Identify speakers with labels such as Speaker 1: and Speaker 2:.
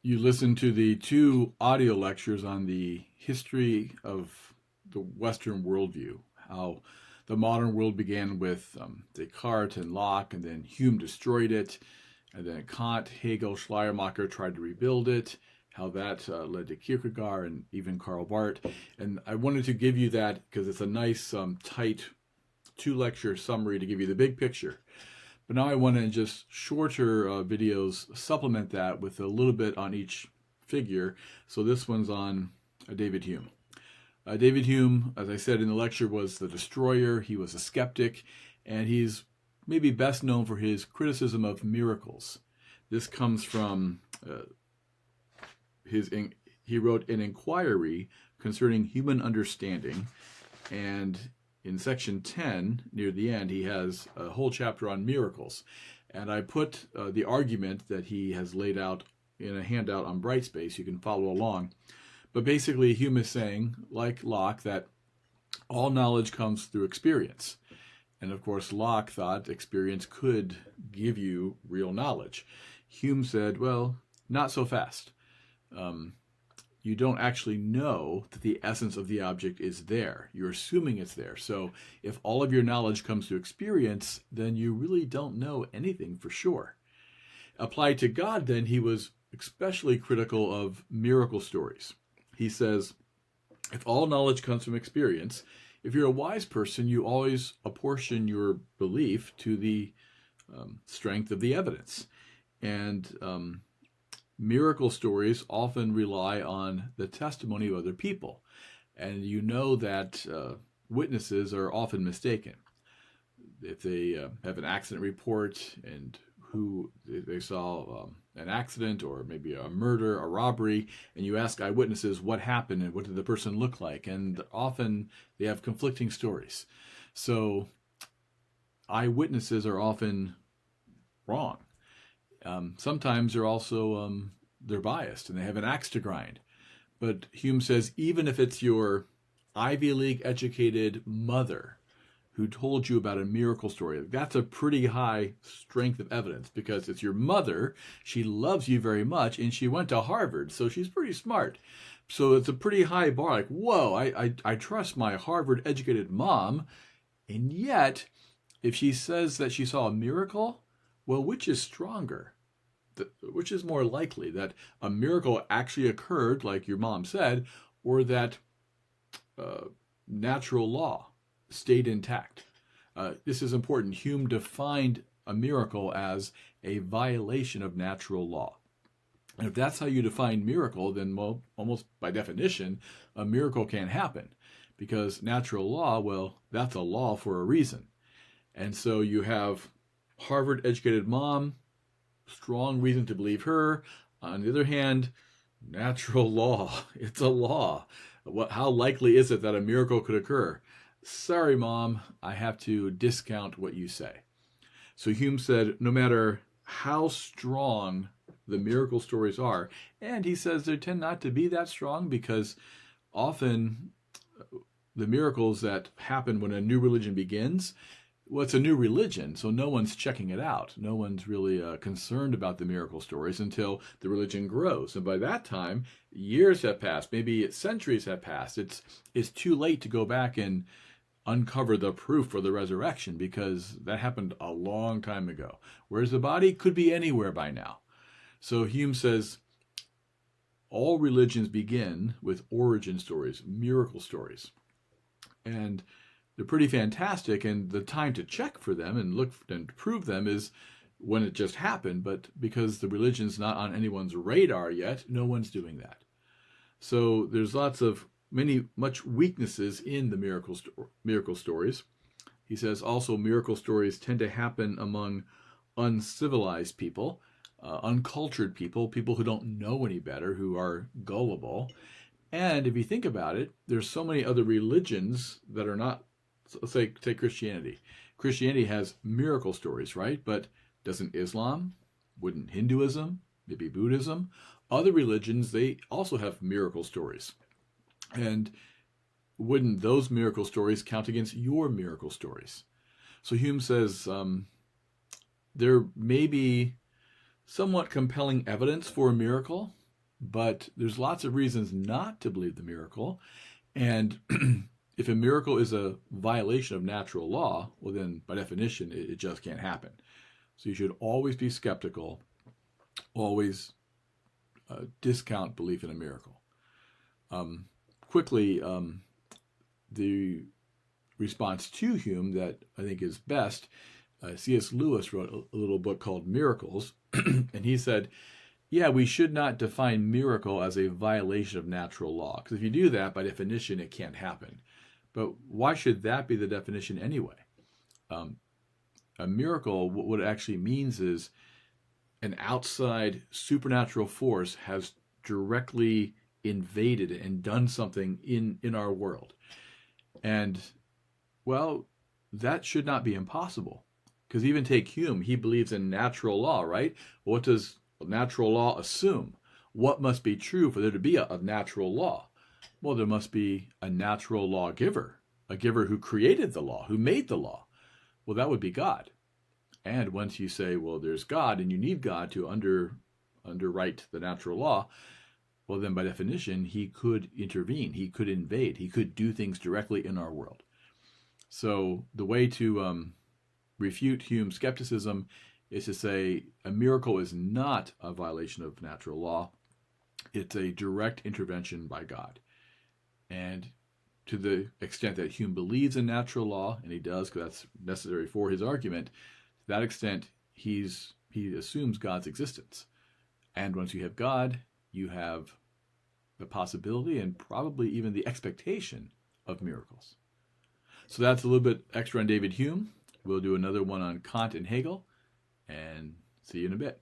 Speaker 1: You listened to the two audio lectures on the history of the Western worldview, how the modern world began with Descartes and Locke, and then Hume destroyed it, and then Kant, Hegel, Schleiermacher tried to rebuild it, how that led to Kierkegaard and even Karl Barth. And I wanted to give you that because it's a nice, tight two-lecture summary to give you the big picture. But now I want to just shorter videos supplement that with a little bit on each figure. So this one's on David Hume. David Hume, as I said in the lecture, was the destroyer. He was a skeptic, and he's maybe best known for his criticism of miracles. This comes from he wrote an inquiry concerning human understanding, and in section 10, near the end, he has a whole chapter on miracles. And I put the argument that he has laid out in a handout on Brightspace. You can follow along. But basically, Hume is saying, like Locke, that all knowledge comes through experience. And of course, Locke thought experience could give you real knowledge. Hume said, well, not so fast. You don't actually know that the essence of the object is there. You're assuming it's there. So if all of your knowledge comes through experience, then you really don't know anything for sure. Applied to God, then, he was especially critical of miracle stories. He says, if all knowledge comes from experience, if you're a wise person, you always apportion your belief to the strength of the evidence. And miracle stories often rely on the testimony of other people. And you know that witnesses are often mistaken. If they have an accident report and who they saw an accident or maybe a murder, a robbery, and you ask eyewitnesses what happened and what did the person look like, and often they have conflicting stories. So eyewitnesses are often wrong. Sometimes they're also they're biased and they have an axe to grind. But Hume says even if it's your Ivy League educated mother who told you about a miracle story, that's a pretty high strength of evidence because it's your mother. She loves you very much and she went to Harvard, so she's pretty smart. So it's a pretty high bar. Like, whoa, I trust my Harvard educated mom. And yet, if she says that she saw a miracle, well, which is stronger? Which is more likely, that a miracle actually occurred, like your mom said, or that natural law stayed intact? This is important. Hume defined a miracle as a violation of natural law. And if that's how you define miracle, then, well, almost by definition, a miracle can't happen. Because natural law, well, that's a law for a reason. And so you have Harvard-educated mom, strong reason to believe her. On the other hand, natural law, it's a law. How likely is it that a miracle could occur? Sorry, Mom, I have to discount what you say. So Hume said, no matter how strong the miracle stories are, and he says they tend not to be that strong because often the miracles that happen when a new religion begins, well, it's a new religion, so no one's checking it out. No one's really concerned about the miracle stories until the religion grows. And by that time, years have passed, maybe centuries have passed. It's too late to go back and uncover the proof for the resurrection because that happened a long time ago. Whereas the body could be anywhere by now. So Hume says all religions begin with origin stories, miracle stories. And they're pretty fantastic, and the time to check for them and look and prove them is when it just happened. But because the religion's not on anyone's radar yet, no one's doing that. So there's much weaknesses in the miracle stories. He says also miracle stories tend to happen among uncivilized people, uncultured people, people who don't know any better, who are gullible. And if you think about it, there's so many other religions that are not. So let's say, take Christianity. Christianity has miracle stories, right? But doesn't Islam? Wouldn't Hinduism? Maybe Buddhism? Other religions, they also have miracle stories. And wouldn't those miracle stories count against your miracle stories? So Hume says there may be somewhat compelling evidence for a miracle, but there's lots of reasons not to believe the miracle. And if a miracle is a violation of natural law, well, then by definition, it just can't happen. So you should always be skeptical, always discount belief in a miracle. Quickly, the response to Hume that I think is best, C.S. Lewis wrote a little book called Miracles, and he said, yeah, we should not define miracle as a violation of natural law, because if you do that, by definition, it can't happen. But why should that be the definition anyway? A miracle, what it actually means is an outside supernatural force has directly invaded and done something in our world. And, well, that should not be impossible. Because even take Hume, he believes in natural law, right? What does natural law assume? What must be true for there to be a natural law? Well, there must be a natural lawgiver, a giver who created the law, who made the law. Well, that would be God. And once you say, well, there's God and you need God to underwrite the natural law, well, then by definition, he could intervene, he could invade, he could do things directly in our world. So the way to refute Hume's skepticism is to say a miracle is not a violation of natural law. It's a direct intervention by God. And to the extent that Hume believes in natural law, and he does because that's necessary for his argument, to that extent, he assumes God's existence. And once you have God, you have the possibility and probably even the expectation of miracles. So that's a little bit extra on David Hume. We'll do another one on Kant and Hegel, and see you in a bit.